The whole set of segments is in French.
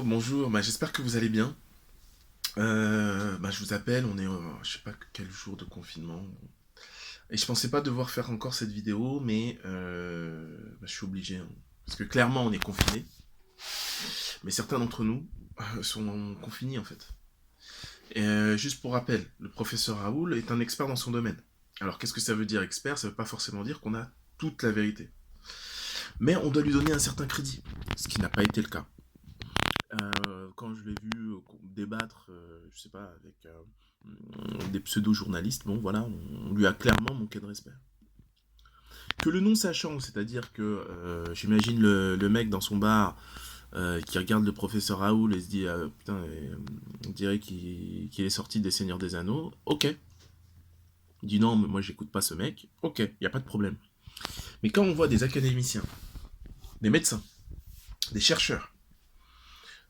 bonjour, j'espère que vous allez bien. Je vous appelle, on est, je sais pas quel jour de confinement. Et je pensais pas devoir faire encore cette vidéo, mais je suis obligé, hein. Parce que clairement, on est confinés. Mais certains d'entre nous sont confinés, en fait. Juste pour rappel, le professeur Raoul est un expert dans son domaine. Alors, qu'est-ce que ça veut dire expert? Ça veut pas forcément dire qu'on a toute la vérité. Mais on doit lui donner un certain crédit, ce qui n'a pas été le cas. Quand je l'ai vu débattre, je sais pas, avec des pseudo-journalistes, bon voilà, on lui a clairement manqué de respect. Que le non-sachant, c'est-à-dire que j'imagine le mec dans son bar qui regarde le professeur Raoul et se dit putain, on dirait qu'il est sorti des Seigneurs des Anneaux, ok. Il dit non, mais moi j'écoute pas ce mec, ok, y a pas de problème. Mais quand on voit des académiciens, des médecins, des chercheurs,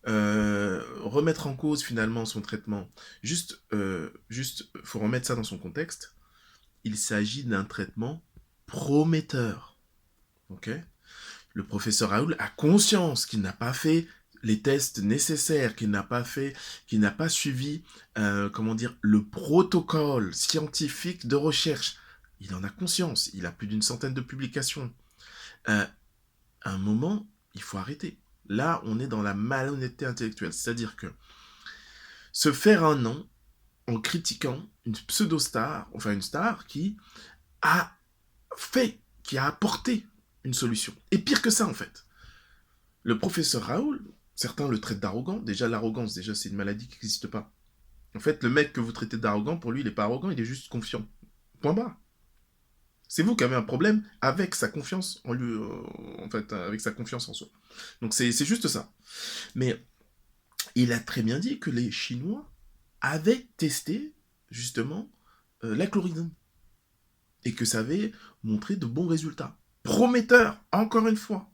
remettre en cause finalement son traitement. Juste, faut remettre ça dans son contexte. Il s'agit d'un traitement prometteur. Ok. Le professeur Raoul a conscience qu'il n'a pas fait les tests nécessaires, qu'il n'a pas suivi, comment dire, le protocole scientifique de recherche. Il en a conscience. Il a plus d'une centaine de publications. À un moment, il faut arrêter. Là, on est dans la malhonnêteté intellectuelle. C'est-à-dire que se faire un nom en critiquant une pseudo-star, enfin une star qui a qui a apporté une solution. Et pire que ça, en fait. Le professeur Raoul, certains le traitent d'arrogant. Déjà, l'arrogance, c'est une maladie qui n'existe pas. En fait, le mec que vous traitez d'arrogant, pour lui, il n'est pas arrogant, il est juste confiant. Point barre. C'est vous qui avez un problème avec sa confiance en lui, en fait, avec sa confiance en soi. Donc c'est juste ça. Mais il a très bien dit que les Chinois avaient testé justement la chloroquine et que ça avait montré de bons résultats. Prometteur, encore une fois.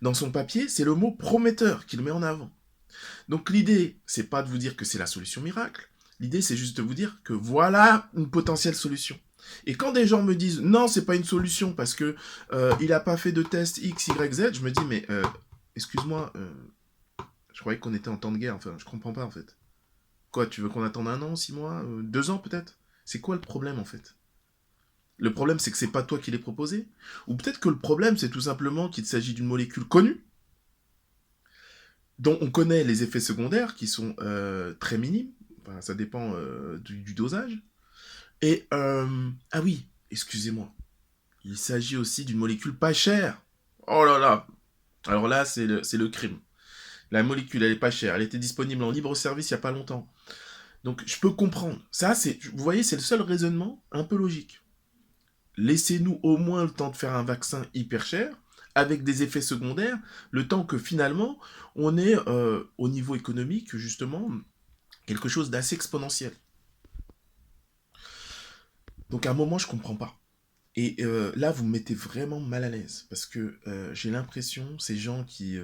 Dans son papier, c'est le mot prometteur qu'il met en avant. Donc l'idée, c'est pas de vous dire que c'est la solution miracle. L'idée, c'est juste de vous dire que voilà une potentielle solution. Et quand des gens me disent non, c'est pas une solution parce que il a pas fait de test X, Y, Z, je me dis mais excuse-moi, je croyais qu'on était en temps de guerre. Enfin, je comprends pas en fait. Quoi, tu veux qu'on attende 1 an, 6 mois, 2 ans peut-être? C'est quoi le problème en fait? Le problème, c'est que c'est pas toi qui l'ai proposé? Ou peut-être que le problème, c'est tout simplement qu'il s'agit d'une molécule connue, dont on connaît les effets secondaires, qui sont très minimes. Enfin, ça dépend du dosage. Et, ah oui, excusez-moi. Il s'agit aussi d'une molécule pas chère. Oh là là. Alors là, c'est le crime. La molécule, elle est pas chère. Elle était disponible en libre service il y a pas longtemps. Donc, je peux comprendre. Ça, vous voyez, c'est le seul raisonnement un peu logique. Laissez-nous au moins le temps de faire un vaccin hyper cher, avec des effets secondaires, le temps que finalement, on ait au niveau économique, justement, quelque chose d'assez exponentiel. Donc à un moment, je comprends pas. Et là, vous me mettez vraiment mal à l'aise, parce que j'ai l'impression, ces gens qui...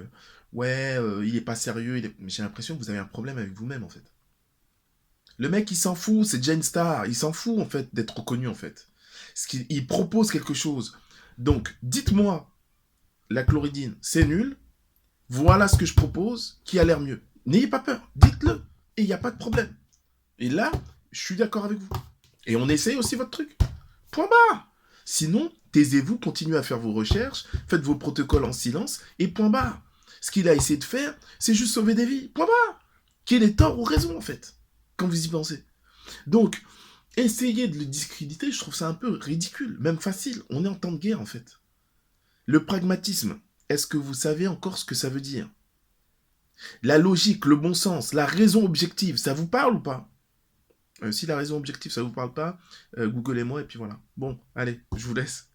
ouais, il est pas sérieux, j'ai l'impression que vous avez un problème avec vous-même, en fait. Le mec, il s'en fout, c'est déjà une star, il s'en fout, en fait, d'être reconnu, en fait. Il propose quelque chose. Donc, dites-moi, la chloridine, c'est nul, voilà ce que je propose, qui a l'air mieux. N'ayez pas peur, dites-le, et il n'y a pas de problème. Et là, je suis d'accord avec vous. Et on essaye aussi votre truc. Point barre. Sinon, taisez-vous, continuez à faire vos recherches, faites vos protocoles en silence, et point barre. Ce qu'il a essayé de faire, c'est juste sauver des vies. Point barre. Qu'il ait tort ou raison, en fait, quand vous y pensez. Donc, essayer de le discréditer, je trouve ça un peu ridicule, même facile. On est en temps de guerre, en fait. Le pragmatisme, est-ce que vous savez encore ce que ça veut dire? La logique, le bon sens, la raison objective, ça vous parle ou pas? Si la raison objective, ça vous parle pas, googlez-moi et puis voilà. Bon, allez, je vous laisse.